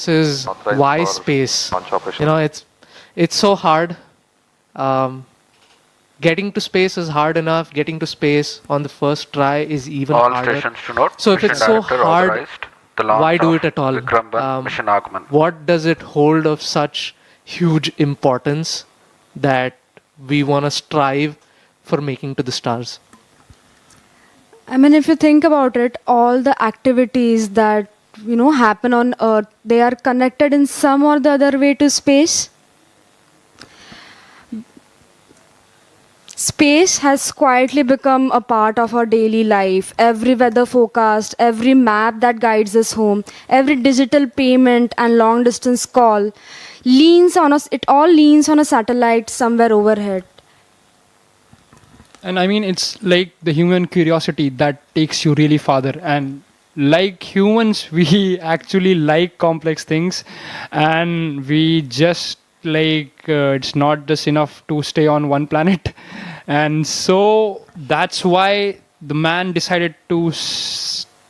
is why space? It's so hard. Getting to space is hard enough. Getting to space on the first try is even All harder. stations to note. So if it's so hard, the launch why do of it at all? Vikram 1 mission Aagaman. What does it hold of such huge importance that we want to strive for making to the stars? I mean, if you think about it, all the activities that happen on Earth, they are connected in some or the other way to space. Space has quietly become a part of our daily life. Every weather forecast, every map that guides us home, every digital payment and long distance call leans on us. It all leans on a satellite somewhere overhead. And I mean, it's like the human curiosity that takes you really farther. And like humans, we actually like complex things, and we just it's not just enough to stay on one planet. And so that's why the man decided to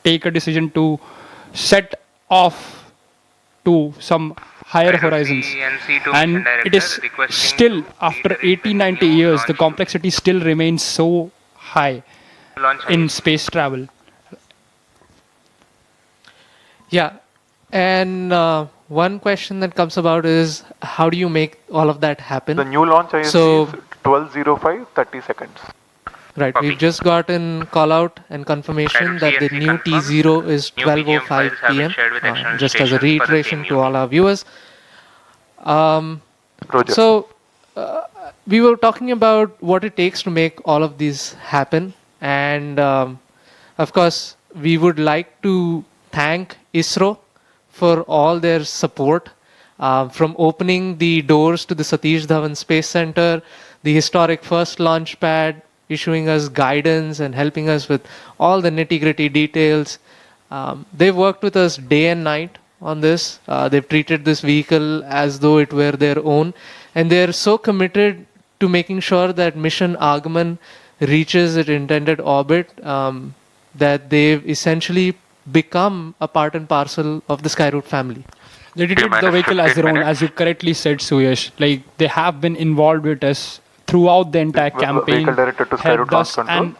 take a decision to set off to some higher horizons. And it is still, after 80-90 years, the complexity still remains so high in space travel. Yeah, and one question that comes about is, how do you make all of that happen? The new launch ISC is 12:05, 30 seconds. Right, we've just gotten call out and confirmation that the new T0 is 12:05 p.m. Just as a reiteration to all our viewers. So we were talking about what it takes to make all of these happen, and of course we would like to thank ISRO for all their support, from opening the doors to the Satish Dhawan Space Center, the historic first launch pad, issuing us guidance and helping us with all the nitty-gritty details. They've worked with us day and night on this. They've treated this vehicle as though it were their own, and they're so committed to making sure that mission Aagaman reaches its intended orbit, that they've essentially become a part and parcel of the Skyroot family. They treated the vehicle as their own, as you correctly said, Suyash. Like, they have been involved with us throughout the entire campaign, helped us, and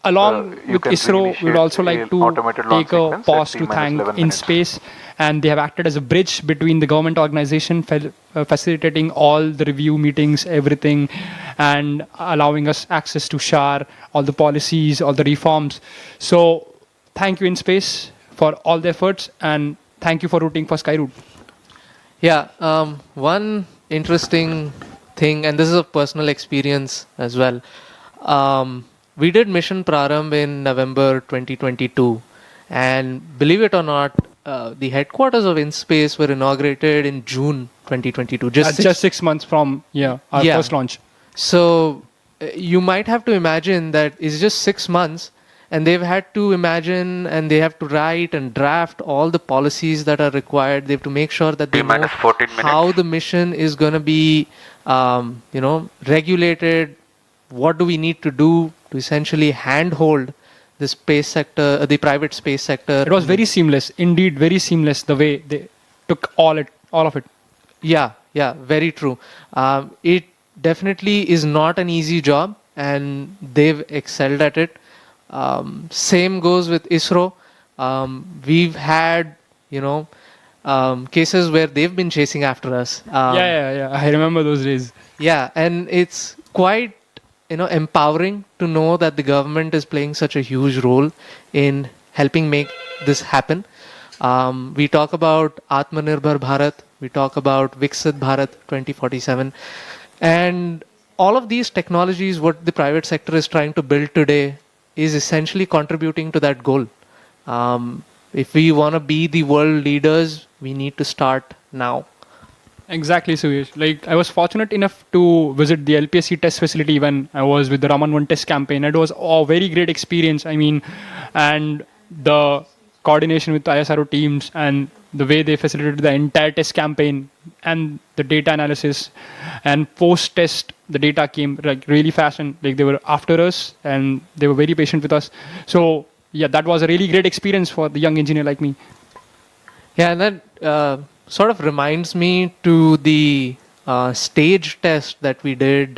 along with ISRO, we would also like to take a pause to thank InSpace, and they have acted as a bridge between the government organization, facilitating all the review meetings, everything, and allowing us access to SHAR, all the policies, all the reforms. So thank you, InSpace, for all the efforts, and thank you for rooting for Skyroot. Yeah, one interesting thing, and this is a personal experience as well. We did Mission Prarambh in November 2022, and believe it or not, the headquarters of InSpace were inaugurated in June 2022. Just 6 months from our first launch. So you might have to imagine that it's just 6 months, and they've had to imagine and they have to write and draft all the policies that are required. They have to make sure that they know how the mission is going to be, regulated. What do we need to do to essentially handhold the space sector, the private space sector? It was very seamless, indeed, very seamless, the way they took all of it. Yeah, very true. It definitely is not an easy job, and they've excelled at it. Same goes with ISRO. We've had, cases where they've been chasing after us. Yeah. I remember those days. Yeah, and it's quite, empowering to know that the government is playing such a huge role in helping make this happen. We talk about Atmanirbhar Bharat. We talk about Viksit Bharat 2047. And all of these technologies, what the private sector is trying to build today, is essentially contributing to that goal. If we want to be the world leaders, we need to start now. Exactly, Suyash. Like, I was fortunate enough to visit the LPSC test facility when I was with the Raman 1 test campaign. It was a very great experience. I mean, and the coordination with the ISRO teams and the way they facilitated the entire test campaign and the data analysis, and post-test, the data came like really fast, and like they were after us and they were very patient with us. So yeah, that was a really great experience for the young engineer like me. Yeah, and then sort of reminds me to the stage test that we did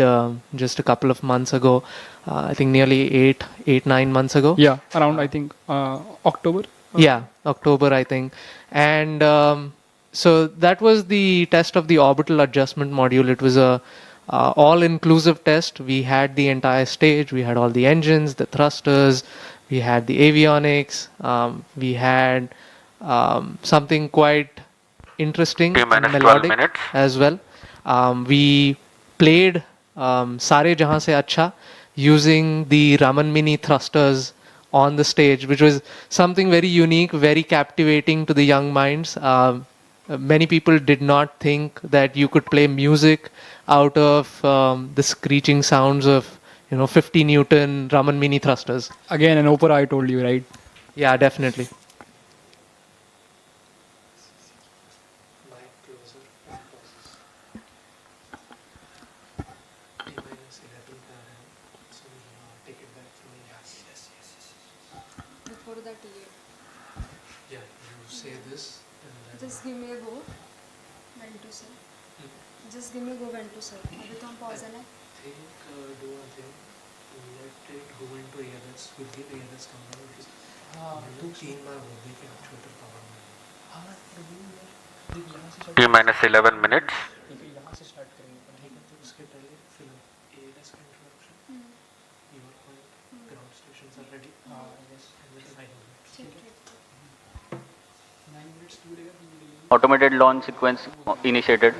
just a couple of months ago. I think nearly 9 months ago. Yeah, around I think October. Yeah, October, I think. And so that was the test of the orbital adjustment module. It was a all-inclusive test. We had the entire stage. We had all the engines, the thrusters. We had the avionics. We had something quite interesting T and minus 12 melodic minutes. as well. We played Sare Jahan Se Acha using the Raman Mini thrusters on the stage, which was something very unique, very captivating to the young minds. Many people did not think that you could play music out of the screeching sounds of 50 Newton Raman Mini thrusters. Again, an opera, I told you, right? Yeah, definitely. Before that, Yeah, you say this. just give me a go. When to say? Just give me a go when to say. अभी तो हम pause है ना? Do one thing. Let it go into ALS. With the ALS command, you 3 बार बोल दे कि आप छोटे power में T minus 11 minutes. उसके पहले फिर ALS का introduction. Your point, ground stations are ready. Yes, and with 9 minutes. 9 minutes to do. Automated launch sequence initiated.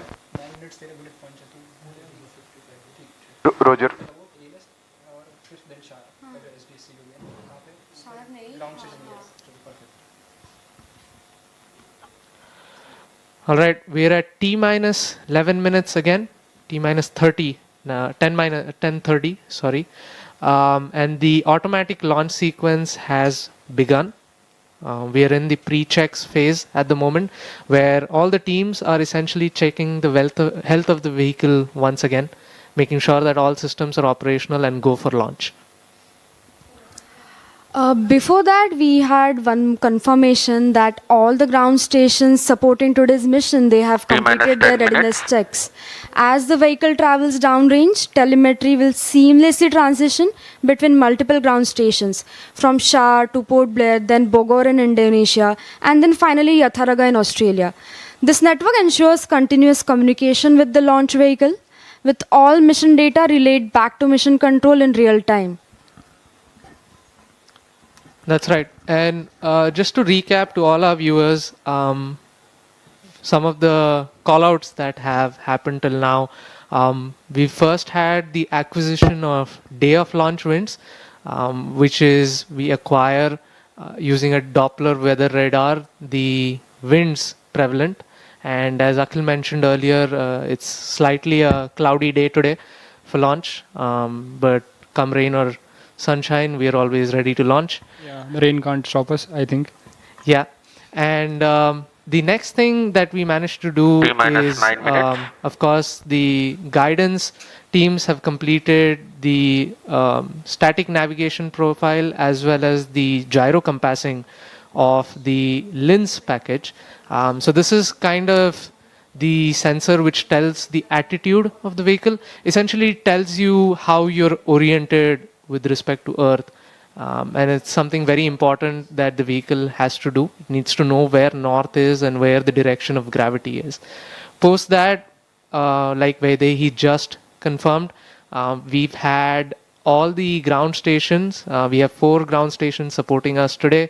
Roger. All right, we're at T minus 11 minutes again, T minus 30, 10:30, sorry. And the automatic launch sequence has begun. We are in the pre-checks phase at the moment, where all the teams are essentially checking the health of the vehicle once again, making sure that all systems are operational and go for launch. Before that, we had one confirmation that all the ground stations supporting today's mission, they have T minus completed their 10 readiness minutes. checks. As the vehicle travels downrange, telemetry will seamlessly transition between multiple ground stations, from Shah to Port Blair, then Bogor in Indonesia, and then finally Yatharagga in Australia. This network ensures continuous communication with the launch vehicle, with all mission data relayed back to mission control in real time. That's right. And just to recap to all our viewers, some of the callouts that have happened till now. We first had the acquisition of day of launch winds, which is we acquire using a Doppler weather radar the winds prevalent. And as Akhil mentioned earlier, it's slightly a cloudy day today for launch, but come rain or sunshine, we are always ready to launch. Yeah, the rain can't stop us, I think. Yeah, and the next thing that we managed to do T minus is, 9 minutes. of course, the guidance teams have completed the static navigation profile as well as the gyro compassing of the LINS package. So this is kind of the sensor which tells the attitude of the vehicle. Essentially, it tells you how you're oriented with respect to Earth. And it's something very important that the vehicle has to do. It needs to know where north is and where the direction of gravity is. Post that, like Vaidehi he just confirmed, we've had all the ground stations. We have 4 ground stations supporting us today.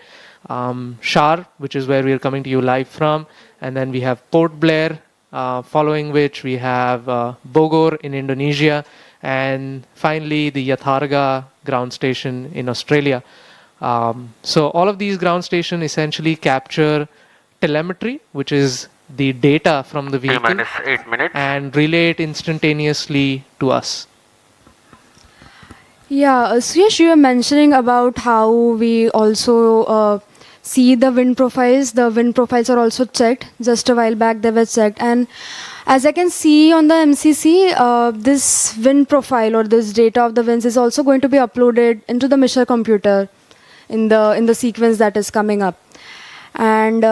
Shar, which is where we are coming to you live from. And then we have Port Blair, following which we have Bogor in Indonesia. And finally, the Yatharagga ground station in Australia. So all of these ground stations essentially capture telemetry, which is the data from the T vehicle, minus 8 minutes. and relay it instantaneously to us. Yeah, Suyash, you were mentioning about how we also see the wind profiles. The wind profiles are also checked. Just a while back, they were checked. And as I can see on the MCC, this wind profile or this data of the winds is also going to be uploaded into the mission computer in the sequence that is coming up. And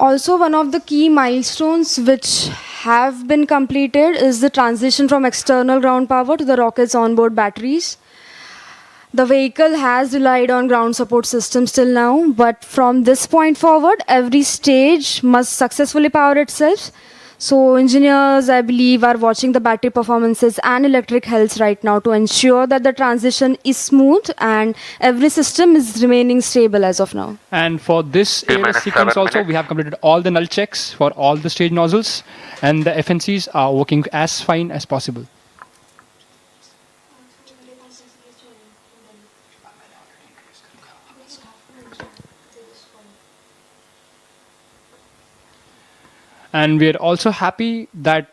Also, one of the key milestones which have been completed is the transition from external ground power to the rocket's onboard batteries. The vehicle has relied on ground support systems till now, but from this point forward, every stage must successfully power itself. So engineers, I believe, are watching the battery performances and electric health right now to ensure that the transition is smooth and every system is remaining stable as of now. And for this T minus ALS sequence 7 also, minutes. we have completed all the null checks for all the stage nozzles, and the FNCs are working as fine as possible. And we are also happy that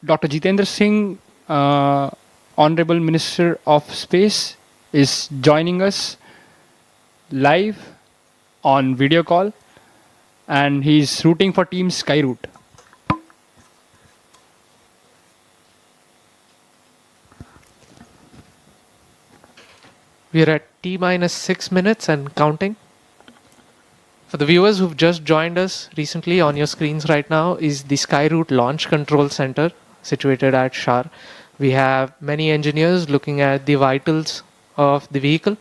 Dr. Jitendra Singh, Honorable Minister of Space, is joining us live on video call, and he's rooting for Team Skyroot. We are at T minus 6 minutes and counting. For the viewers who've just joined us recently, on your screens right now is the Skyroot Launch Control Center situated at Shar. We have many engineers looking at the vitals of the vehicle.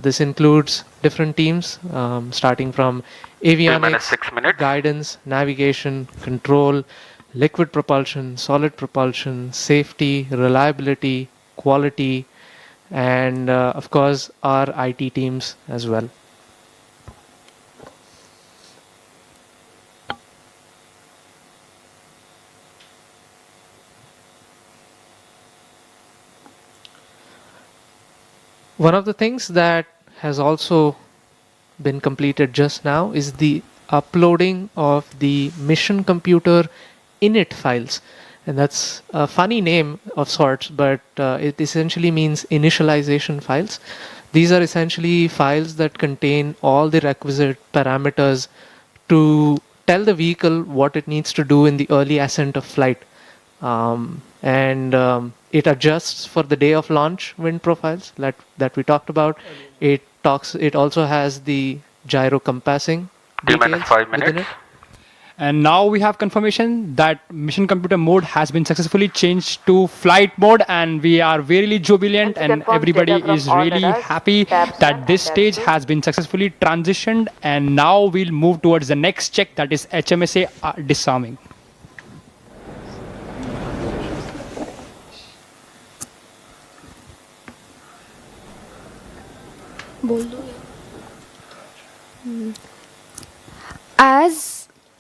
This includes different teams, starting from avionics, 6 minutes. guidance, navigation, control, liquid propulsion, solid propulsion, safety, reliability, quality, and of course our IT teams as well. One of the things that has also been completed just now is the uploading of the mission computer init files. And that's a funny name of sorts, but it essentially means initialization files. These are essentially files that contain all the requisite parameters to tell the vehicle what it needs to do in the early ascent of flight. It adjusts for the day of launch wind profiles that we talked about. It also has the gyro compassing T minus details 5 within minutes. it. And now we have confirmation that mission computer mode has been successfully changed to flight mode, and we are really jubilant, and everybody is really happy that this stage has been successfully transitioned. And now we'll move towards the next check, that is HMSA disarming.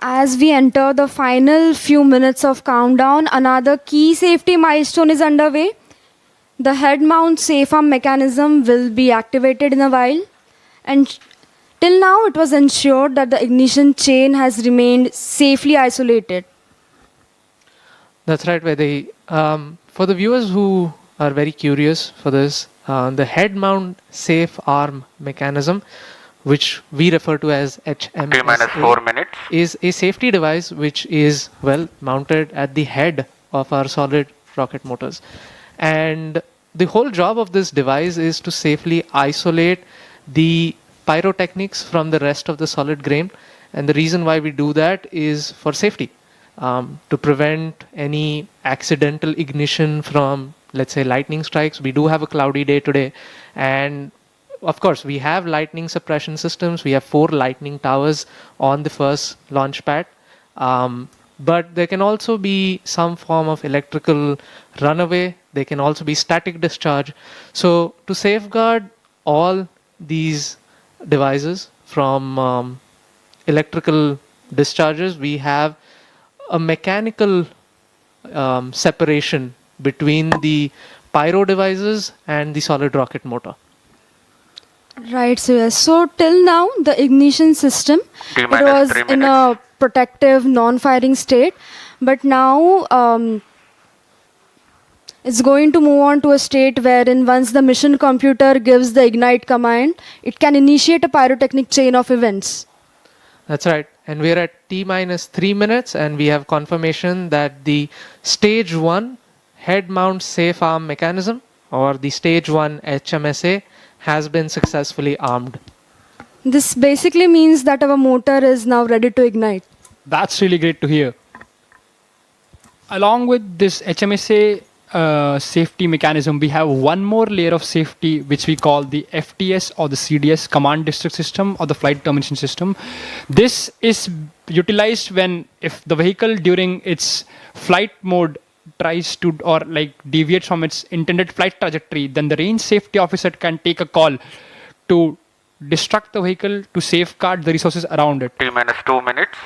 As we enter the final few minutes of countdown, another key safety milestone is underway. The head mount safe arm mechanism will be activated in a while, and till now it was ensured that the ignition chain has remained safely isolated. That's right, Vaidehi. For the viewers who are very curious for this, the head mount safe arm mechanism, which we refer to as T minus 4 HMSA, minutes. is a safety device which is mounted at the head of our solid rocket motors. And the whole job of this device is to safely isolate the pyrotechnics from the rest of the solid grain. And the reason why we do that is for safety, to prevent any accidental ignition from, let's say, lightning strikes. We do have a cloudy day today, and of course we have lightning suppression systems. We have 4 lightning towers on the first launch pad, but there can also be some form of electrical runaway. There can also be static discharge. So to safeguard all these devices from electrical discharges, we have a mechanical separation between the pyro devices and the solid rocket motor. Right, so yes. So till now, the ignition system, T it minus was 3 in a protective, non-firing state, but now it's going to move on to a state wherein once the mission computer gives the ignite command, it can initiate a pyrotechnic chain of events. That's right. And we're at T minus 3 minutes, and we have confirmation that the stage 1 head mount safe arm mechanism, or the stage 1 HMSA, has been successfully armed. This basically means that our motor is now ready to ignite. That's really great to hear. Along with this HMSA safety mechanism, we have one more layer of safety which we call the FTS or the CDS, Command District System, or the Flight Termination System. This is utilized when if the vehicle during its flight mode tries to or like deviates from its intended flight trajectory, then the range safety officer can take a call to distract the vehicle to safeguard the resources around it. T minus 2 minutes.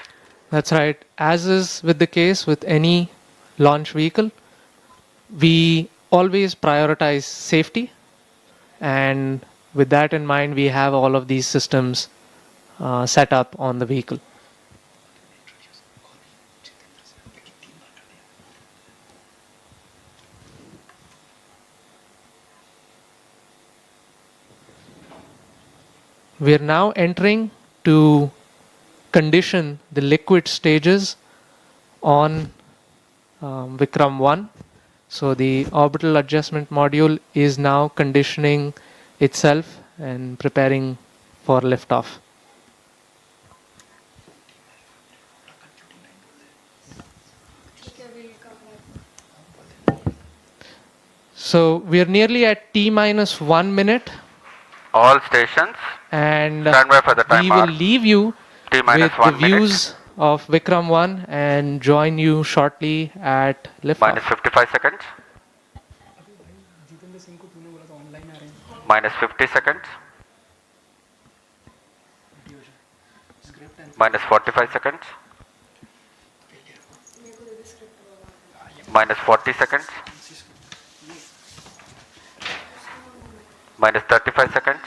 That's right. As is with the case with any launch vehicle, we always prioritize safety, and with that in mind, we have all of these systems set up on the vehicle. We are now entering to condition the liquid stages on Vikram 1. So the orbital adjustment module is now conditioning itself and preparing for liftoff. So we are nearly at T minus 1 minute, All stations. and Stand by for the we will timer. leave you T with minus the 1 minute. views of Vikram 1 and join you shortly at liftoff. Minus 55 seconds. Minus 50 seconds. Minus 45 seconds. Minus 40 seconds. Minus 35 seconds.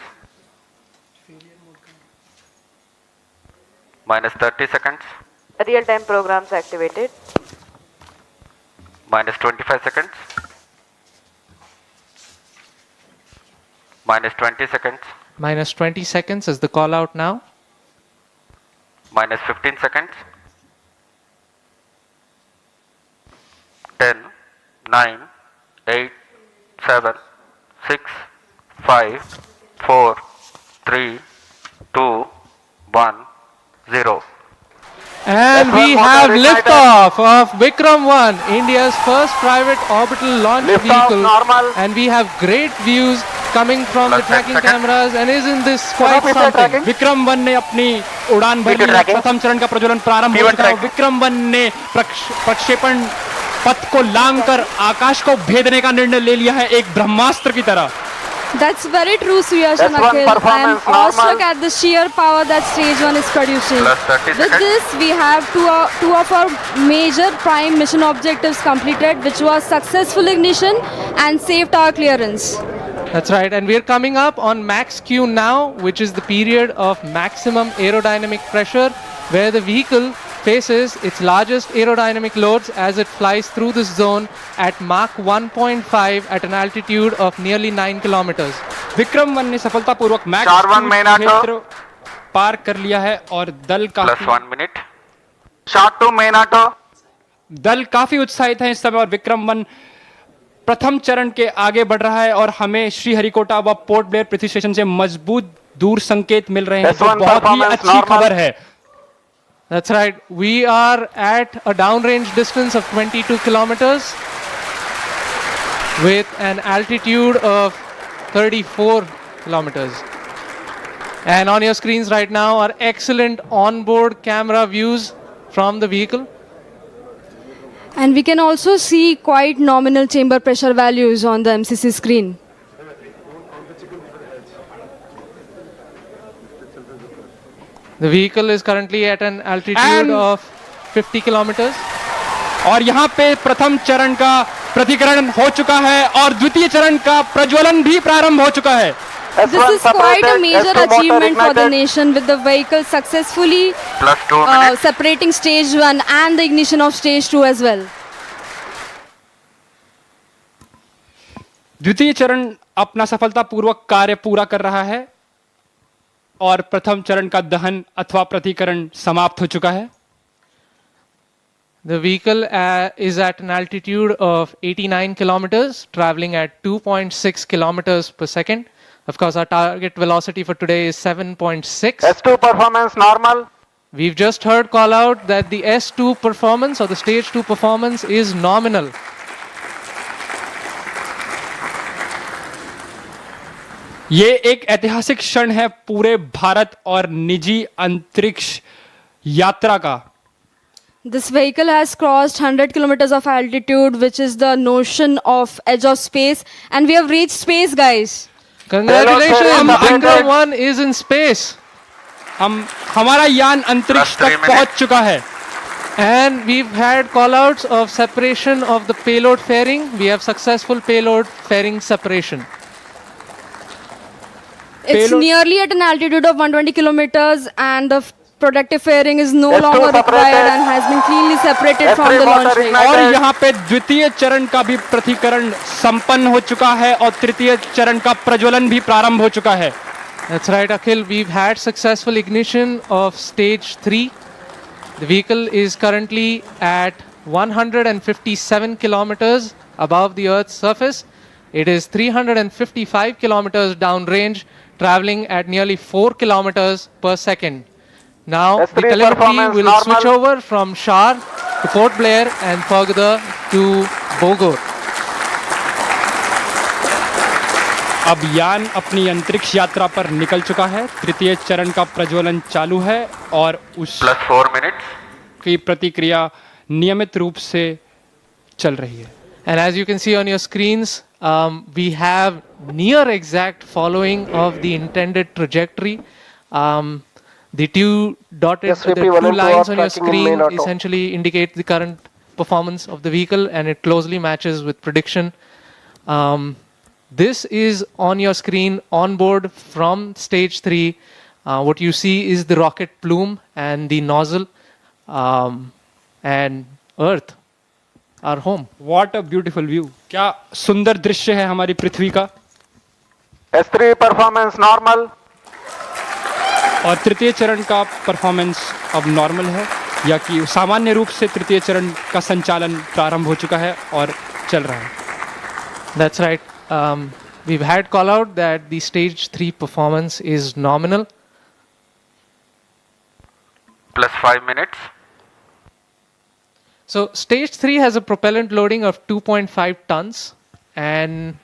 Minus 30 seconds. Real-time programs activated. Minus 25 seconds. Minus 20 seconds. Minus 20 seconds is the call out now. Minus 15 seconds. 10, 9, 8, 7, 6, 5, 4, 3, 2, 1, 0. And we have liftoff of Vikram 1, India's first private orbital launch vehicle. And we have great views coming from the Plus 10 tracking seconds. cameras. And isn't this quite something? Vikram 1 ने अपनी उड़ान भरी है, प्रथम चरण का प्रज्वलन प्रारंभ हो चुका है। विक्रम 1 ने प्रक्षेपण पथ को लांघकर आकाश को भेदने का निर्णय ले लिया है, एक ब्रह्मास्त्र की तरह। That's very true, Suyash and S1 Akhil. I am performance awestruck normal. at the sheer power that stage 1 is producing. Plus 30 With seconds. this, we have two of our major prime mission objectives completed, which was successful ignition and safe tower clearance. That's right. And we're coming up on max Q now, which is the period of maximum aerodynamic pressure, where the vehicle faces its largest aerodynamic loads as it flies through this zone at Mach 1.5 at an altitude of nearly 9 kilometers. Vikram 1 ने सफलतापूर्वक max Sharwan Maina क्षेत्र पार कर लिया है और Plus 1 minute. Short to main auto. दल काफी उत्साहित है इस समय, और विक्रम 1 प्रथम चरण के आगे बढ़ रहा है और हमें श्रीहरिकोटा व पोर्ट ब्लेयर पृथ्वी स्टेशन से मजबूत दूर संकेत मिल रहे हैं, जो S1 बहुत ही performance अच्छी normal. खबर है। That's right. We are at a downrange distance of 22 kilometers with an altitude of 34 kilometers. And on your screens right now are excellent onboard camera views from the vehicle. And we can also see quite nominal chamber pressure values on the MCC screen. The vehicle is currently at an altitude And- of 50 kilometers. और यहाँ पे प्रथम चरण का प्रतिकरण हो चुका है और द्वितीय चरण का प्रज्वलन भी प्रारंभ हो चुका है। This is quite a major achievement for the nation, with the vehicle successfully Plus 2 minutes. separating stage 1 and the ignition of stage 2 as well. द्वितीय चरण अपना सफलतापूर्वक कार्य पूरा कर रहा है और प्रथम चरण का दहन अथवा प्रतिकरण समाप्त हो चुका है। The vehicle is at an altitude of 89 kilometers, traveling at 2.6 kilometers per second. Of course, our target velocity for today is 7.6. S2 performance normal. we've just heard call out that the S2 performance or the stage 2 performance is nominal. ये एक ऐतिहासिक क्षण है पूरे भारत और निजी अंतरिक्ष यात्रा का. This vehicle has crossed 100 kilometers of altitude, which is the notion of edge of space, and we have reached space, guys. Congratulations, Vikram 1 is in space. हमारा यान अंतरिक्ष तक पहुंच चुका है. And we've had callouts of separation of the payload fairing. We have successful payload fairing separation. It's nearly at an altitude of 120 kilometers, and the protective fairing is no longer required and has been cleanly separated from the launch vehicle. और यहाँ पे द्वितीय चरण का भी प्रतिकरण संपन्न हो चुका है और तृतीय चरण का प्रज्वलन भी प्रारंभ हो चुका है. That's right, Akhil. We've had successful ignition of stage 3. The vehicle is currently at 157 kilometers above the Earth's surface. It is 355 kilometers downrange, traveling at nearly 4 kilometers per second. Now, the telemetry will switch over from Shar to Port Blair and further to Bogor. अब यान अपनी अंतरिक्ष यात्रा पर निकल चुका है. तृतीय चरण का प्रज्वलन चालू है और उस +4 minutes. की प्रतिक्रिया नियमित रूप से चल रही है. And as you can see on your screens, we have near exact following of the intended trajectory. The two lines on your screen essentially indicate the current performance of the vehicle, and it closely matches with prediction. This is on your screen on board from stage 3. What you see is the rocket plume and the nozzle, and Earth, our home. What a beautiful view. क्या सुंदर दृश्य है हमारी पृथ्वी का. S3 performance normal. और तृतीय चरण का परफॉर्मेंस अब नॉर्मल है, या कि सामान्य रूप से तृतीय चरण का संचालन प्रारंभ हो चुका है और चल रहा है. That's right. We've had call out that the stage 3 performance is nominal. +5 minutes. So stage 3 has a propellant loading of 2.5 tons, and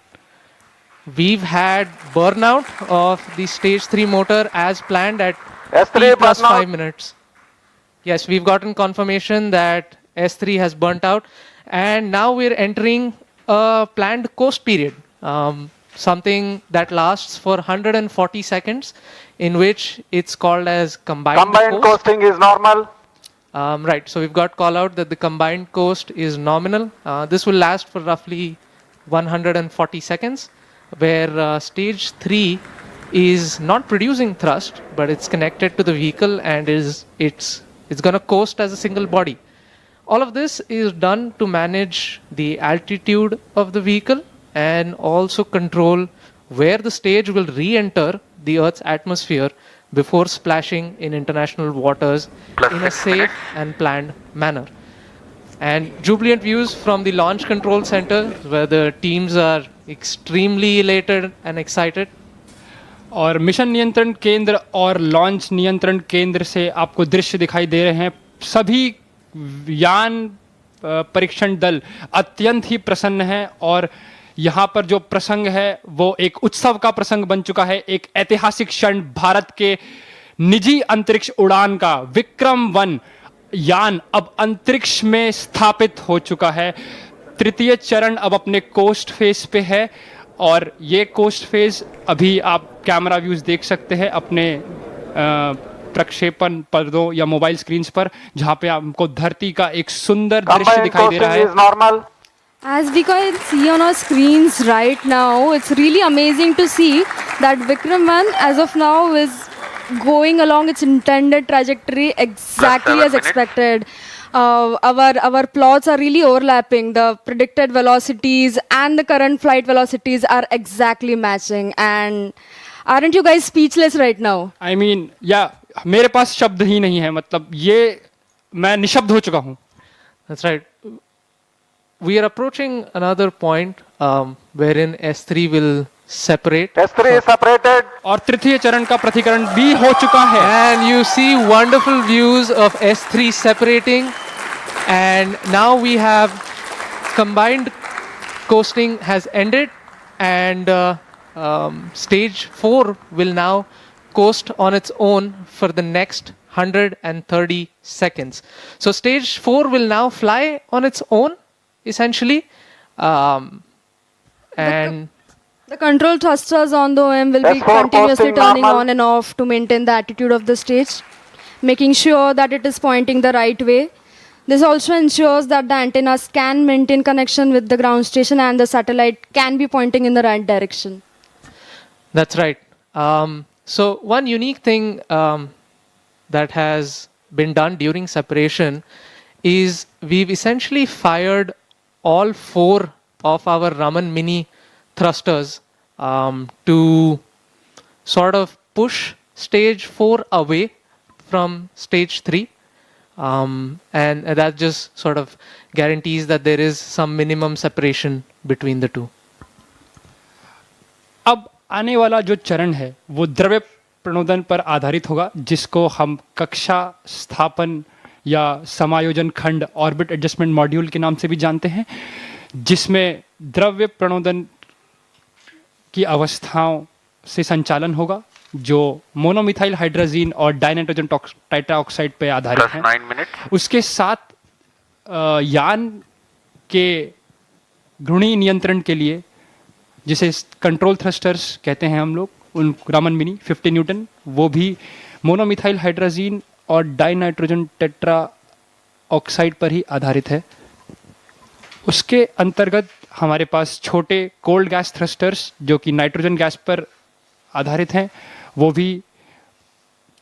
we've had burnout of the stage 3 motor as planned at S3 T+5 minutes. Yes, we've gotten confirmation that S3 has burnt out, and now we're entering a planned coast period, something that lasts for 140 seconds, in which it's called as combined coast. Coasting is normal. Right, so we've got call out that the combined coast is nominal. This will last for roughly 140 seconds, where stage 3 is not producing thrust, but it's connected to the vehicle and it's going to coast as a single body. All of this is done to manage the altitude of the vehicle and also control where the stage will re-enter the Earth's atmosphere before splashing in international waters in a safe and planned manner. And jubilant views from the Launch Control Center, where the teams are extremely elated and excited. और mission नियंत्रण केंद्र और launch नियंत्रण केंद्र से आपको दृश्य दिखाई दे रहे हैं. सभी यान परीक्षण दल अत्यंत ही प्रसन्न हैं और यहाँ पर जो प्रसंग है वो एक उत्सव का प्रसंग बन चुका है. एक ऐतिहासिक क्षण भारत के निजी अंतरिक्ष उड़ान का. विक्रम 1 यान अब अंतरिक्ष में स्थापित हो चुका है. तृतीय चरण अब अपने कोस्ट फेज पे है और ये कोस्ट फेज अभी आप कैमरा व्यूज देख सकते हैं अपने प्रक्षेपण पर्दों या मोबाइल स्क्रीन्स पर, जहां पे आपको धरती का एक सुंदर दृश्य दिखाई दे रहा है. As we can see on our screens right now, it's really amazing to see that Vikram 1 as of now is going along its intended trajectory exactly as expected. Our plots are really overlapping. The predicted velocities and the current flight velocities are exactly matching. And aren't you guys speechless right now? I mean, yeah, मेरे पास शब्द ही नहीं है. मतलब ये मैं निशब्द हो चुका हूँ. That's right. We are approaching another point wherein S3 will separate. S3 is separated. और तृतीय चरण का प्रतिकरण भी हो चुका है. And you see wonderful views of S3 separating. And now we have combined coasting has ended, and stage 4 will now coast on its own for the next 130 seconds. So stage 4 will now fly on its own, essentially. And The control thrusters on the OM will be S4 continuously posting turning normal. on and off to maintain the attitude of the stage, making sure that it is pointing the right way. This also ensures that the antennas can maintain connection with the ground station and the satellite can be pointing in the right direction. That's right. So one unique thing that has been done during separation is we've essentially fired all 4 of our Raman Mini thrusters to sort of push stage 4 away from stage 3. And that just sort of guarantees that there is some minimum separation between the two. अब आने वाला जो चरण है वो द्रव्य प्रणोदन पर आधारित होगा, जिसको हम कक्षा स्थापन या समायोजन खंड ऑर्बिट एडजस्टमेंट मॉड्यूल के नाम से भी जानते हैं, जिसमें द्रव्य प्रणोदन की अवस्थाओं से संचालन होगा जो मोनोमिथाइल हाइड्रोजीन और डाइनाइट्रोजन टेट्राऑक्साइड पे आधारित Plus है. 9 minutes. उसके साथ यान के घूर्णी नियंत्रण के लिए, जिसे कंट्रोल थ्रस्टर्स कहते हैं हम लोग, उन रामन मिनी 50 न्यूटन, वो भी मोनोमिथाइल हाइड्रोजीन और डाइनाइट्रोजन टेट्रा ऑक्साइड पर ही आधारित है. उसके अंतर्गत हमारे पास छोटे कोल्ड गैस थ्रस्टर्स जो कि नाइट्रोजन गैस पर आधारित हैं, वो भी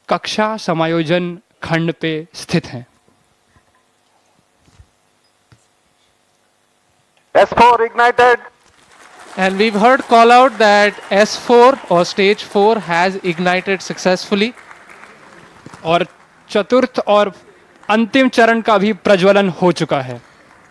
कक्षा समायोजन खंड पे स्थित हैं. S4 ignited. And we've heard call out that S4 or stage 4 has ignited successfully. और चतुर्थ और अंतिम चरण का भी प्रज्वलन हो चुका है.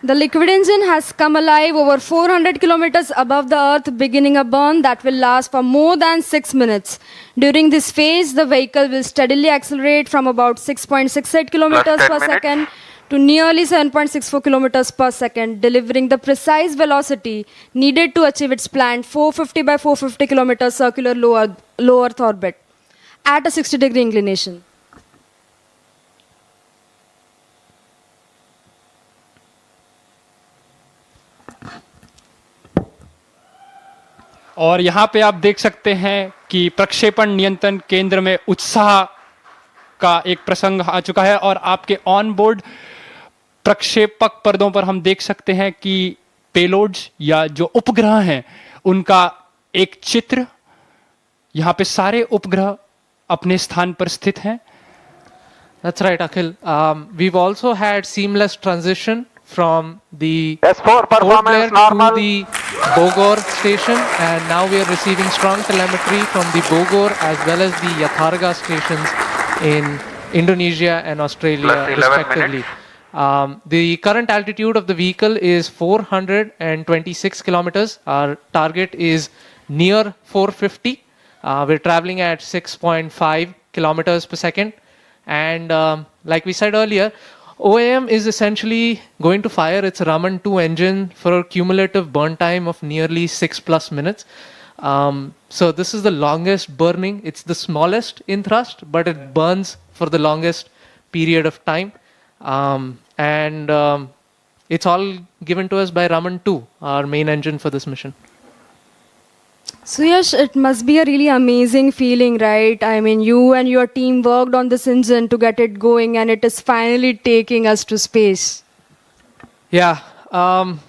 The liquid engine has come alive over 400 kilometers above the earth, beginning a burn that will last for more than 6 minutes. During this phase, the vehicle will steadily accelerate from about 6.68 kilometers 10 per minutes. second to nearly 7.64 kilometers per second, delivering the precise velocity needed to achieve its planned 450 by 450 kilometers circular low Earth orbit at a 60-degree inclination. और यहाँ पे आप देख सकते हैं कि प्रक्षेपण नियंत्रण केंद्र में उत्साह का एक प्रसंग आ चुका है, और आपके ऑन बोर्ड प्रक्षेपक पर्दों पर हम देख सकते हैं कि पेलोड्स या जो उपग्रह हैं उनका एक चित्र. यहाँ पे सारे उपग्रह अपने स्थान पर स्थित हैं. That's right, Akhil. We've also had seamless transition from the S4 Port Blair performance to normal. the Bogor station, and now we are receiving strong telemetry from the Bogor as well as the Yatharga stations in Indonesia and Australia, Plus 11 respectively. The current altitude of the vehicle is 426 kilometers. Our target is near 450. We're traveling at 6.5 kilometers per second. And like we said earlier, OAM is essentially going to fire its Raman 2 engine for a cumulative burn time of nearly 6+ minutes. So this is the longest burning. It's the smallest in thrust, but it burns for the longest period of time. And it's all given to us by Raman 2, our main engine for this mission. So Yash, it must be a really amazing feeling, right? I mean, you and your team worked on this engine to get it going, and it is finally taking us to space. Yeah,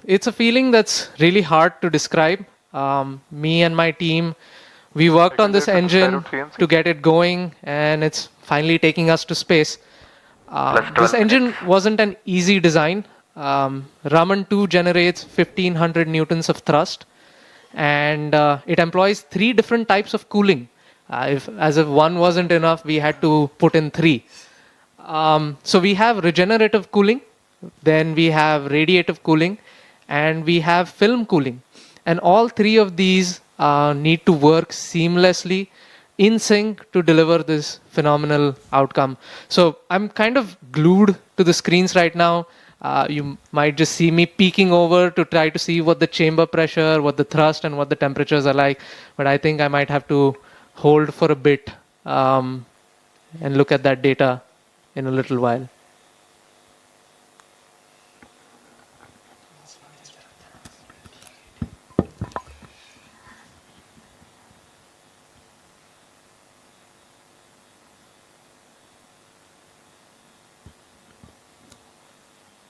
it's a feeling that's really hard to describe. Me and my team, we worked on this engine Skyroot to get it going, and it's finally taking us to space. Plus This 12 engine wasn't an easy design. Raman 2 generates 1500 newtons of thrust, and it employs 3 different types of cooling. As if one wasn't enough, we had to put in 3. So we have regenerative cooling, then we have radiative cooling, and we have film cooling. And all 3 of these need to work seamlessly in sync to deliver this phenomenal outcome. So I'm kind of glued to the screens right now. You might just see me peeking over to try to see what the chamber pressure, what the thrust, and what the temperatures are like. But I think I might have to hold for a bit and look at that data in a little while.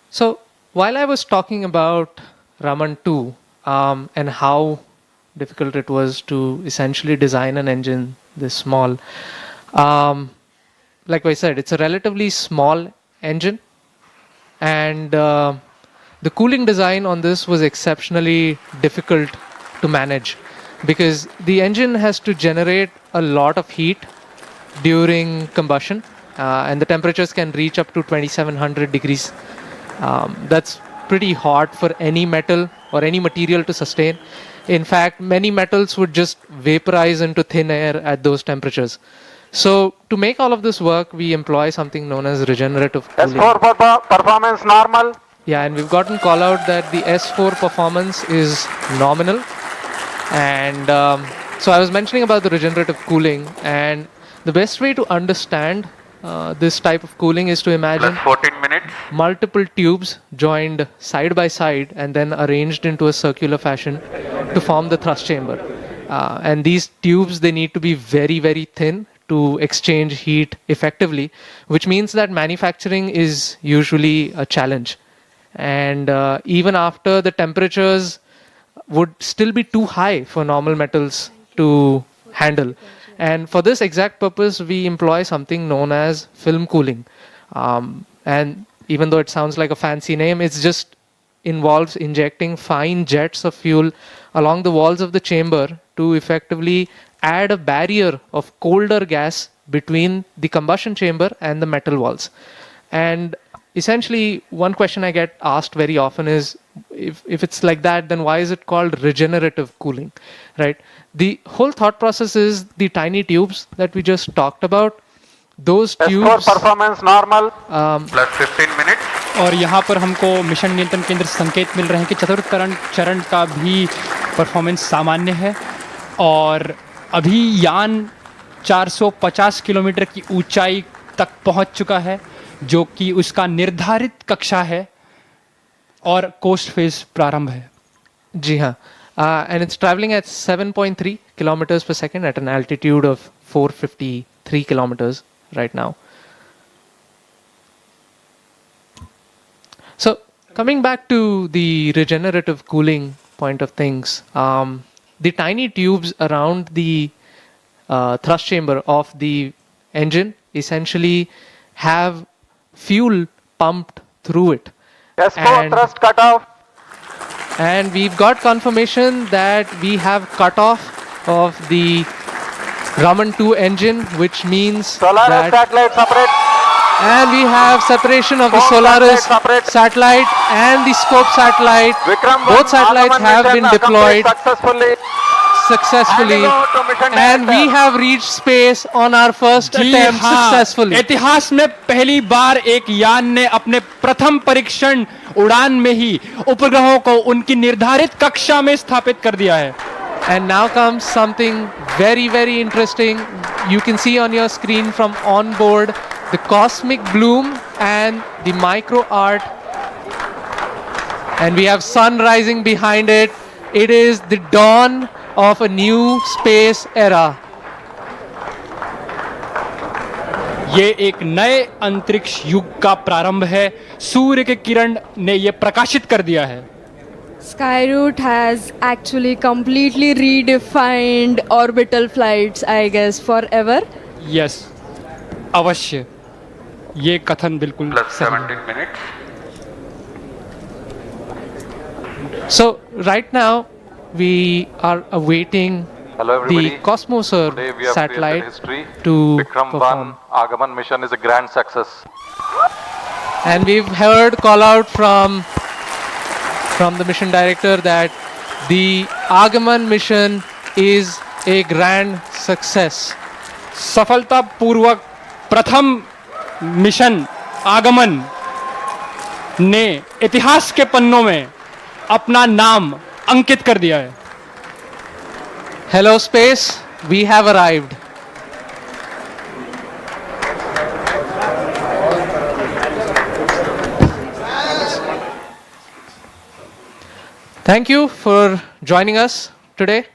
So while I was talking about Raman 2 and how difficult it was to essentially design an engine this small, like I said, it's a relatively small engine, and the cooling design on this was exceptionally difficult to manage because the engine has to generate a lot of heat during combustion, and the temperatures can reach up to 2700 degrees. That's pretty hot for any metal or any material to sustain. In fact, many metals would just vaporize into thin air at those temperatures. So to make all of this work, we employ something known as regenerative cooling. S4 performance normal. Yeah, and we've gotten call out that the S4 performance is nominal. And so I was mentioning about the regenerative cooling, and the best way to understand this type of cooling is to imagine Plus 14 minutes. multiple tubes joined side by side and then arranged into a circular fashion to form the thrust chamber. And these tubes, they need to be very, very thin to exchange heat effectively, which means that manufacturing is usually a challenge. And even after the temperatures would still be too high for normal metals to handle. And for this exact purpose, we employ something known as film cooling. And even though it sounds like a fancy name, it just involves injecting fine jets of fuel along the walls of the chamber to effectively add a barrier of colder gas between the combustion chamber and the metal walls. And essentially, one question I get asked very often is, if it's like that, then why is it called regenerative cooling, right? The whole thought process is the tiny tubes that we just talked about. Those S4 tubes, performance normal. Plus 15 minutes. और यहाँ पर हमको mission नियंत्रण केंद्र से संकेत मिल रहे हैं कि चतुर्थ चरण का भी परफॉर्मेंस सामान्य है और अभी यान 450 किलोमीटर की ऊंचाई तक पहुंच चुका है जो कि उसका निर्धारित कक्षा है और कोस्ट फेज प्रारंभ है जी हाँ, and it's traveling at 7.3 kilometers per second at an altitude of 453 kilometers right now. So coming back to the regenerative cooling point of things, the tiny tubes around the thrust chamber of the engine essentially have fuel pumped through it. S4 thrust cutoff. And we've got confirmation that we have cutoff of the Raman 2 engine, which means Solaris that, satellite separate. and we have separation of the Scope Solaris satellite separate. satellite and the Scope satellite. Vikram Both satellites Aagaman have mission been deployed accomplished successfully. successfully, Handing over to mission and we director. have reached space on our first ji attempt हाँ, successfully. इतिहास में पहली बार एक यान ने अपने प्रथम परीक्षण उड़ान में ही उपग्रहों को उनकी निर्धारित कक्षा में स्थापित कर दिया है And now comes something very, very interesting. You can see on your screen from on board the cosmic bloom and the micro art. And we have sun rising behind it. It is the dawn of a new space era. ये एक नए अंतरिक्ष युग का प्रारंभ है सूर्य के किरण ने ये प्रकाशित कर दिया है Skyroot has actually completely redefined orbital flights, I guess, forever. Yes अवश्य ये कथन बिल्कुल Plus सही है 17 minutes. So right now we are awaiting Hello the everybody. Cosmoser Today we have satellite created history. to Vikram 1 perform. Aagaman mission is a grand success. And we've heard call out from the mission director that the Aagaman mission is a grand success. सफलतापूर्वक प्रथम mission आगमन ने इतिहास के पन्नों में अपना नाम अंकित कर दिया है. Hello space, we have arrived. Thank you for joining us today.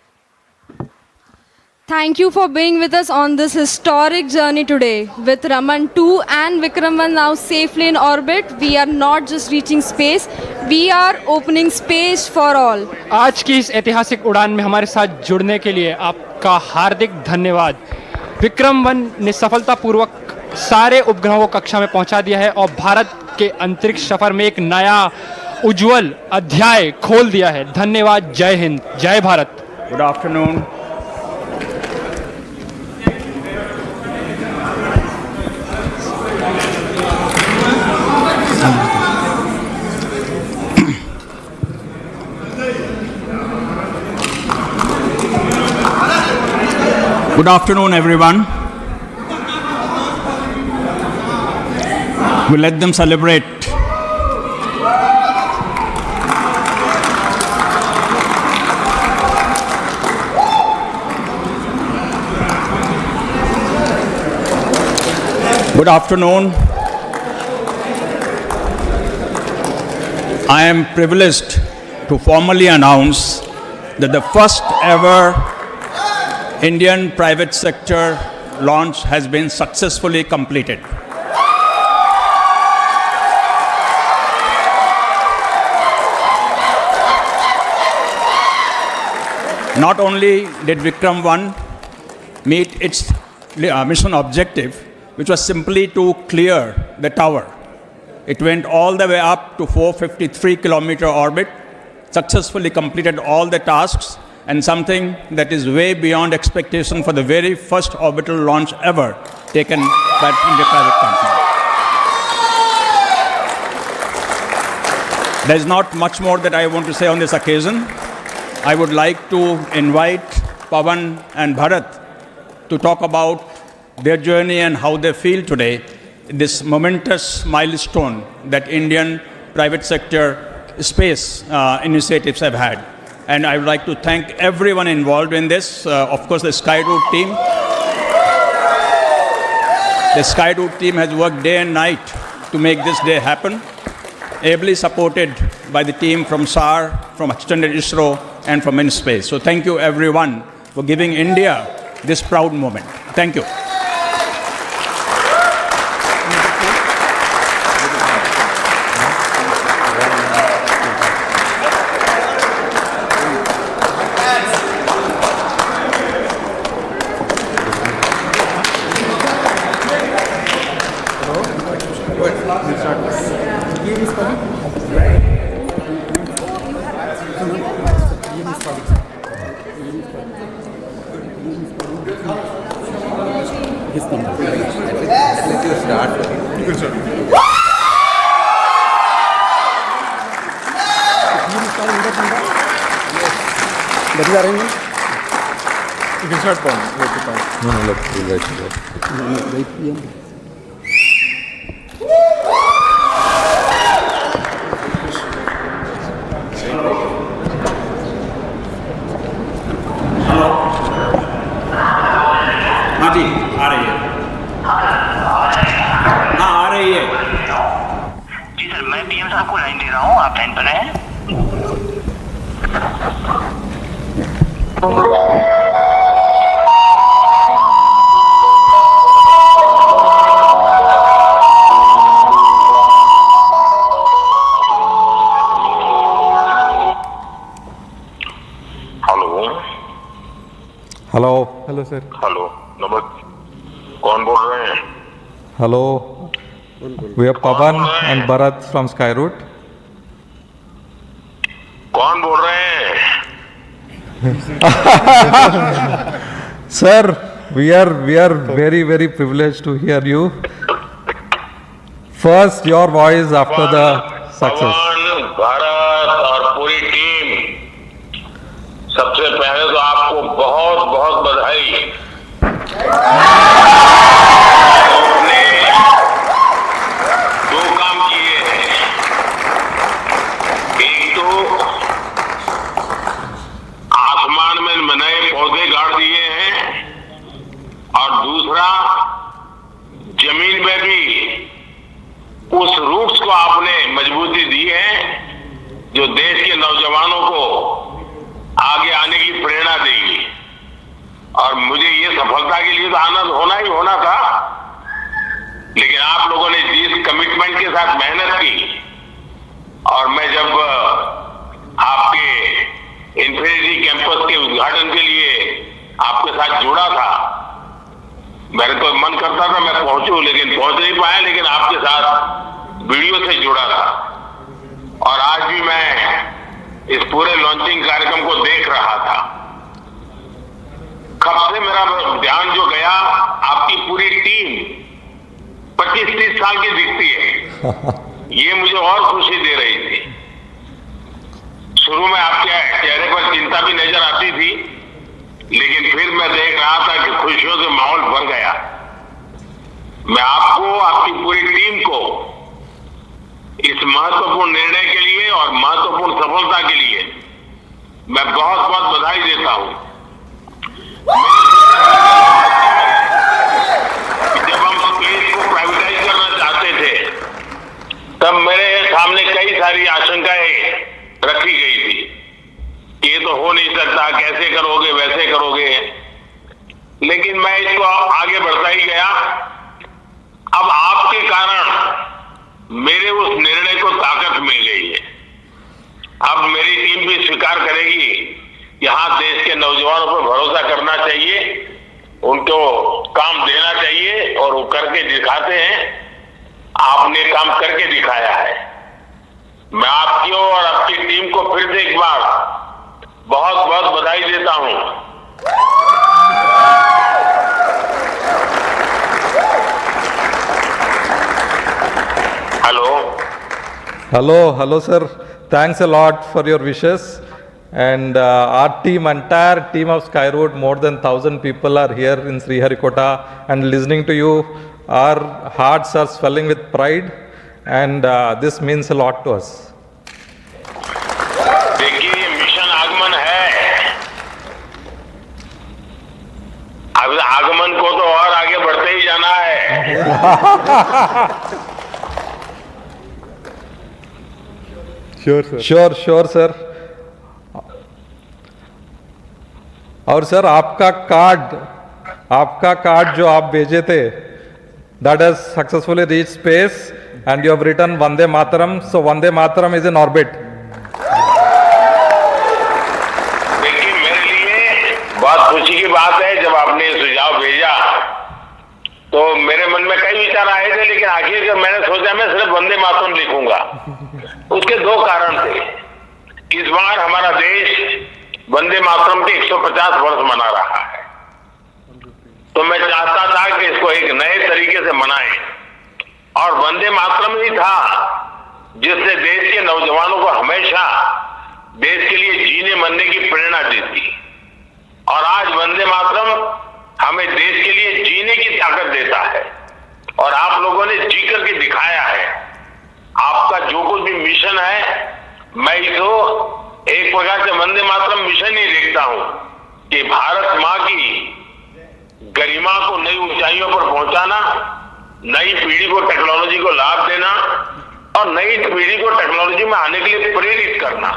Thank you for being with us on this historic journey today. With Raman 2 and Vikram 1 now safely in orbit, we are not just reaching space, we are opening space for all. आज की इस ऐतिहासिक उड़ान में हमारे साथ जुड़ने के लिए आपका हार्दिक धन्यवाद. विक्रम 1 ने सफलतापूर्वक सारे उपग्रहों को कक्षा में पहुंचा दिया है और भारत के अंतरिक्ष सफर में एक नया उज्जवल अध्याय खोल दिया है. धन्यवाद. जय हिंद, जय Bharat. Good afternoon. Good afternoon, everyone. We'll let them celebrate. Good afternoon. I am privileged to formally announce that the first ever Indian private sector launch has been successfully completed. Not only did Vikram 1 meet its mission objective, which was simply to clear the tower. It went all the way up to 453-kilometer orbit, successfully completed all the tasks, and something that is way beyond expectation for the very first orbital launch ever taken by India private company. There's not much more that I want to say on this occasion. I would like to invite Pawan and Bharat to talk about their journey and how they feel today, this momentous milestone that Indian private sector space initiatives have had. And I would like to thank everyone involved in this. Of course, the Skyroot team. The Skyroot team has worked day and night to make this day happen, ably supported by the team from SAR, from extended ISRO, and from InSpace. So thank you everyone for giving India this proud moment. Thank you. Hello hello sir. Hello नमस्ते. कौन बोल रहे हैं? Hello we are Pavan and Bharat from Skyroot. कौन बोल रहे हैं? Sir we are very privileged to hear you. First your voice after the success. पवन, भारत और पूरी टीम, सबसे पहले तो आपको बहुत बहुत बधाई। आपने दो काम किए हैं, एक तो आसमान में नए पौधे गाड़ दिए हैं और दूसरा जमीन में भी उस रूट्स को आपने मजबूती दी है जो देश के नौजवानों को आगे आने की प्रेरणा देगी। और मुझे ये सफलता के लिए तो आनंद होना ही होना था, लेकिन आप लोगों ने जिस कमिटमेंट के साथ मेहनत की, और मैं जब आपके इंफिनिटी कैंपस के उद्घाटन के लिए आपके साथ जुड़ा था, मेरे को मन करता था मैं पहुंचूं, लेकिन पहुंच नहीं पाया, लेकिन आपके साथ वीडियो से जुड़ा था। और आज भी मैं इस पूरे लॉन्चिंग कार्यक्रम को देख रहा था। कब से मेरा ध्यान जो गया, आपकी पूरी टीम 25-30 साल की दिखती है, ये मुझे और खुशी दे रही थी। शुरू में आपके चेहरे पर चिंता भी नजर आती थी, लेकिन फिर मैं देख रहा था कि खुशियों से माहौल भर गया। मैं आपको, आपकी पूरी टीम को इस महत्वपूर्ण निर्णय के लिए और महत्वपूर्ण सफलता के लिए मैं बहुत बहुत बधाई देता हूं। जब हम स्पेस को प्राइवेटाइज करना चाहते थे, तब मेरे सामने कई सारी आशंकाएं रखी गई थी। ये तो हो नहीं सकता, कैसे करोगे, वैसे करोगे, लेकिन मैं इसको आगे बढ़ता ही गया। अब आपके कारण मेरे उस निर्णय को ताकत मिल गई है। अब मेरी टीम भी स्वीकार करेगी, यहां देश के नौजवानों पर भरोसा करना चाहिए, उनको काम देना चाहिए, और वो करके दिखाते हैं। आपने काम करके दिखाया है। मैं आपकी और आपकी टीम को फिर से एक बार बहुत बहुत बधाई देता हूं। Hello, sir. Thanks a lot for your wishes. And our team, entire team of Skyroot, more than 1,000 people are here in Sriharikota and listening to you. Our hearts are swelling with pride, and this means a lot to us. देखिए, ये mission आगमन है। अब आगमन को तो और आगे बढ़ते ही जाना है। Sure, sir. और सर आपका कार्ड जो आप भेजे थे, that has successfully reached space and you have written Vande Mataram. So Vande Mataram is in orbit. देखिए, मेरे लिए बहुत खुशी की बात है, जब आपने ये सुझाव भेजा तो मेरे मन में कई विचार आए थे, लेकिन आखिर मैंने सोचा मैं सिर्फ वंदे मातरम लिखूंगा। उसके दो कारण थे। इस बार हमारा देश वंदे मातरम के 150 वर्ष मना रहा है, तो मैं चाहता था कि इसको एक नए तरीके से मनाएं, और वंदे मातरम ही था जिसने देश के नौजवानों को हमेशा देश के लिए जीने मरने की प्रेरणा दी थी। और आज वंदे मातरम हमें देश के लिए जीने की ताकत देता है, और आप लोगों ने जी करके दिखाया है। आपका जो कुछ भी मिशन है, मैं इसको एक प्रकार से वंदे मातरम मिशन ही देखता हूं कि भारत मां की गरिमा को नई ऊंचाइयों पर पहुंचाना, नई पीढ़ी को टेक्नोलॉजी को लाभ देना, और नई पीढ़ी को टेक्नोलॉजी में आने के लिए प्रेरित करना,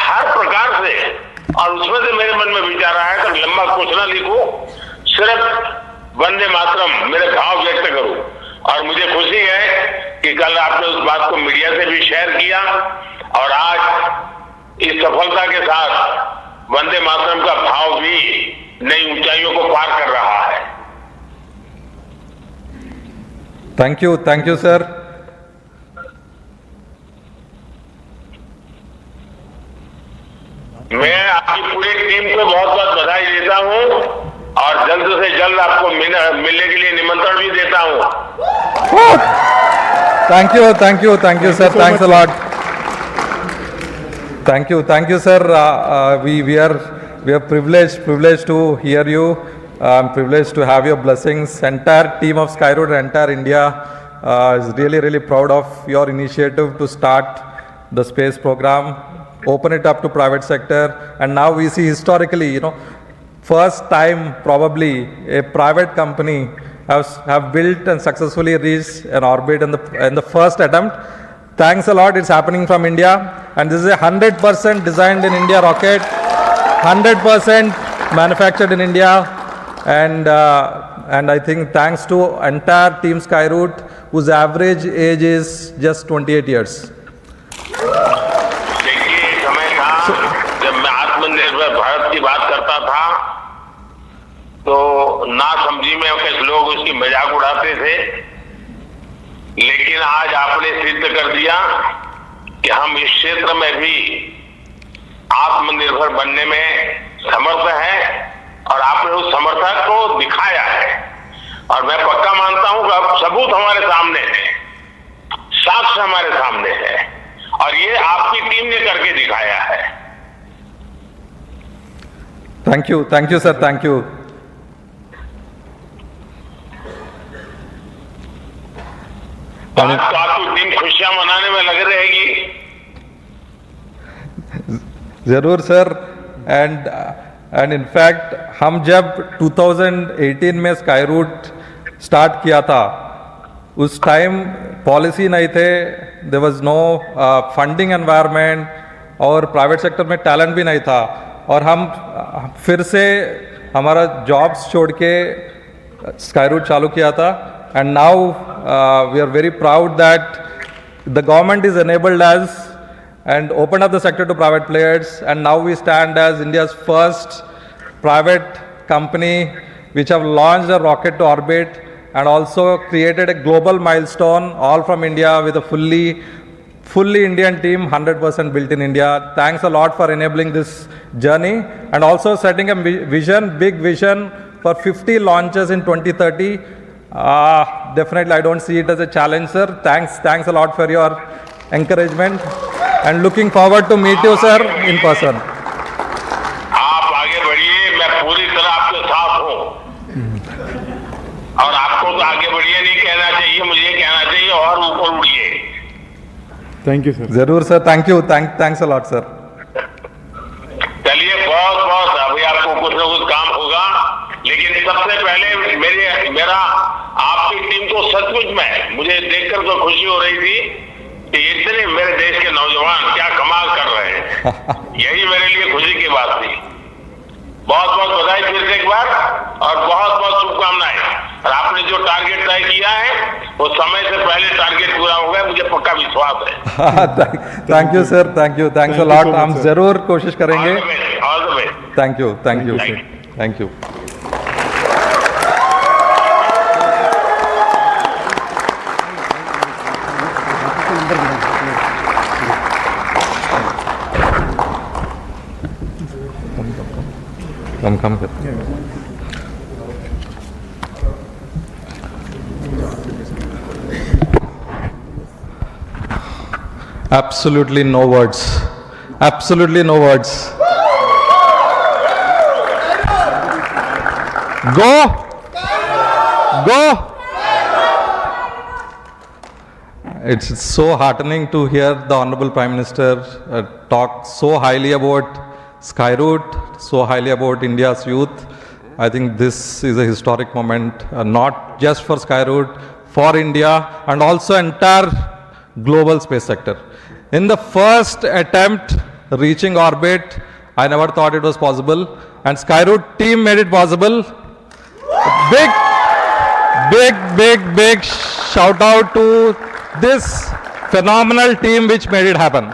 हर प्रकार से। और उसमें से मेरे मन में विचार आया कि लंबा कुछ ना लिखूं, सिर्फ वंदे मातरम मेरे भाव व्यक्त करूं। और मुझे खुशी है कि कल आपने उस बात को मीडिया से भी शेयर किया, और आज इस सफलता के साथ वंदे मातरम का भाव भी नई ऊंचाइयों को पार कर रहा है। Thank you, sir. मैं आपकी पूरी टीम को बहुत बहुत बधाई देता हूं, और जल्द से जल्द आपको मिलने के लिए निमंत्रण भी देता हूं। Thank you, sir. Thanks a lot. Thank you, sir. We are we are privileged to hear you. I'm privileged to have your blessings. Entire team of Skyroot, entire India is really proud of your initiative to start the space program, open it up to private sector, and now we see historically, first time probably a private company have built and successfully reached an orbit in the first attempt. Thanks a lot. It's happening from India, and this is a 100% designed in India rocket, 100% manufactured in India, and I think thanks to entire team Skyroot, whose average age is just 28 years. देखिए एक समय था जब मैं आत्मनिर्भर भारत की बात करता था तो ना समझी में कुछ लोग उसकी मजाक उड़ाते थे, लेकिन आज आपने सिद्ध कर दिया कि हम इस क्षेत्र में भी आत्मनिर्भर बनने में समर्थ हैं और आपने उस समर्थक को दिखाया है। और मैं पक्का मानता हूं कि अब सबूत हमारे सामने है, साक्ष्य हमारे सामने है, और ये आपकी टीम ने करके दिखाया है। Thank you sir, thank you. तो आज तो आपकी टीम खुशियां मनाने में लग रहेगी। जरूर सर, एंड इनफैक्ट हम जब 2018 में स्काईरूट स्टार्ट किया था, उस टाइम पॉलिसी नहीं थे, there was no funding environment और प्राइवेट सेक्टर में टैलेंट भी नहीं था, और हम फिर से हमारा जॉब्स छोड़ के स्काईरूट चालू किया था, and now we are very proud that the government is enabled us and opened up the sector to private players, and now we stand as India's first private company which have launched a rocket to orbit and also created a global milestone, all from India, with a fully Indian team, 100% built in India. Thanks a lot for enabling this journey and also setting a big vision for 50 launches in 2030. Definitely I don't see it as a challenge, sir. Thanks a lot for your encouragement and looking forward to meet you, sir, in person. आप आगे बढ़िए, मैं पूरी तरह आपके साथ हूँ, और आपको तो आगे बढ़िए नहीं कहना चाहिए, मुझे कहना चाहिए और ऊपर उड़िए। Thank you, sir. जरूर sir, thank you, thanks a lot, sir. चलिए बहुत अभी आपको कुछ न कुछ काम होगा, लेकिन सबसे पहले मेरा आपकी टीम को सचमुच में मुझे देखकर तो खुशी हो रही थी कि इतने मेरे देश के नौजवान क्या कमाल कर रहे हैं। यही मेरे लिए खुशी की बात थी। बहुत बधाई फिर से एक बार, और बहुत शुभकामनाएं। और आपने जो टारगेट तय किया है वो समय से पहले टारगेट पूरा होगा, मुझे पक्का विश्वास है। Thank you sir, thanks a lot. हम जरूर कोशिश करेंगे। All the best. Thank you. Come here. Absolutely no words. Go. It's so heartening to hear the Honorable Prime Minister talk so highly about Skyroot, so highly about India's youth. I think this is a historic moment, not just for Skyroot, for India, and also entire global space sector. In the first attempt reaching orbit, I never thought it was possible, and Skyroot team made it possible. Big shout out to this phenomenal team which made it happen.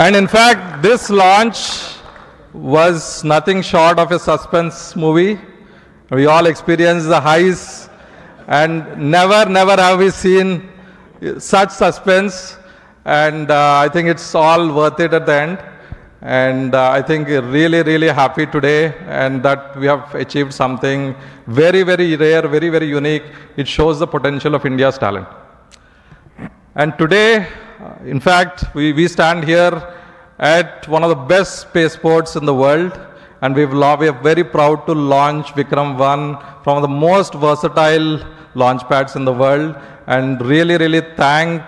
And in fact, this launch was nothing short of a suspense movie. We all experienced the highs, and never have we seen such suspense. And I think it's all worth it at the end. And I think really happy today, and that we have achieved something very rare, very unique. It shows the potential of India's talent. And today, in fact, we stand here at one of the best spaceports in the world. And we are very proud to launch Vikram 1 from the most versatile launch pads in the world. And really thank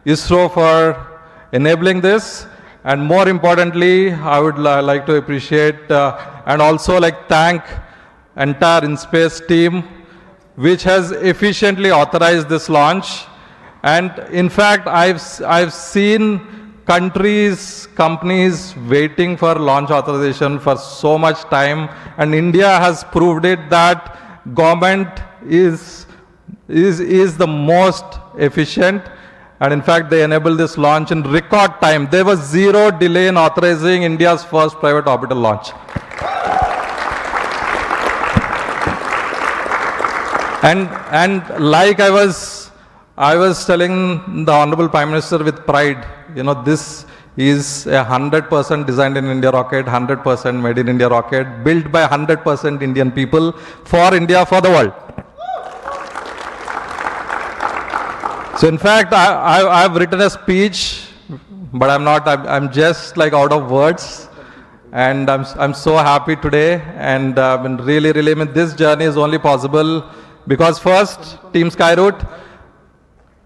ISRO for enabling this. And more importantly, I would like to appreciate and also thank entire InSpace team, which has efficiently authorized this launch. And in fact, I've seen companies waiting for launch authorization for so much time, and India has proved it that government is the most efficient. And in fact, they enabled this launch in record time. There was zero delay in authorizing India's first private orbital launch. And like I was telling the Honorable Prime Minister with pride, this is a 100% designed in India rocket, 100% made in India rocket, built by 100% Indian people, for India, for the world. So in fact, I've written a speech, but I'm just out of words. And I'm so happy today. And really, this journey is only possible because first, Team Skyroot,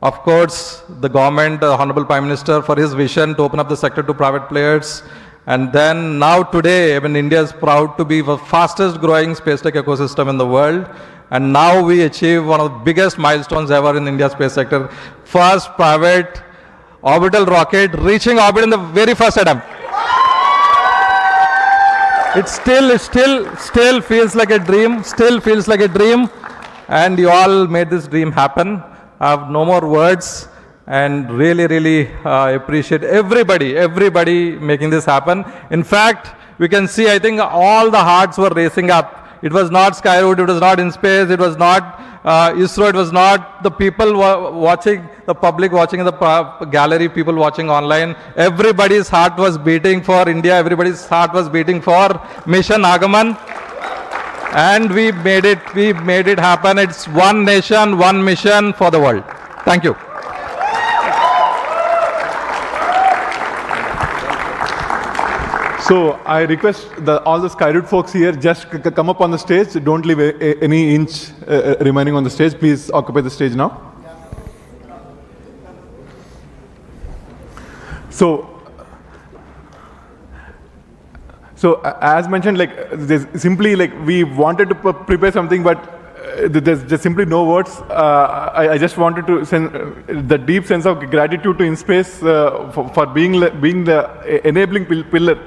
of course, the government, the Honorable Prime Minister, for his vision to open up the sector to private players. And then now today, India is proud to be the fastest growing space tech ecosystem in the world. And now we achieve one of the biggest milestones ever in India's space sector. First private orbital rocket reaching orbit in the very first attempt. It still feels like a dream, and you all made this dream happen. I have no more words, and really appreciate everybody making this happen. In fact, we can see, I think all the hearts were racing up. It was not Skyroot, it was not InSpace, it was not ISRO, it was not the people watching, the public watching in the gallery, people watching online. Everybody's heart was beating for India, everybody's heart was beating for Mission Aagaman. And we made it happen. It's one nation, one mission for the world. Thank you. So I request all the Skyroot folks here, just come up on the stage. Don't leave any inch remaining on the stage. Please occupy the stage now. So as mentioned, we wanted to prepare something, but there's just simply no words. I just wanted to send the deep sense of gratitude to InSpace for being the enabling pillar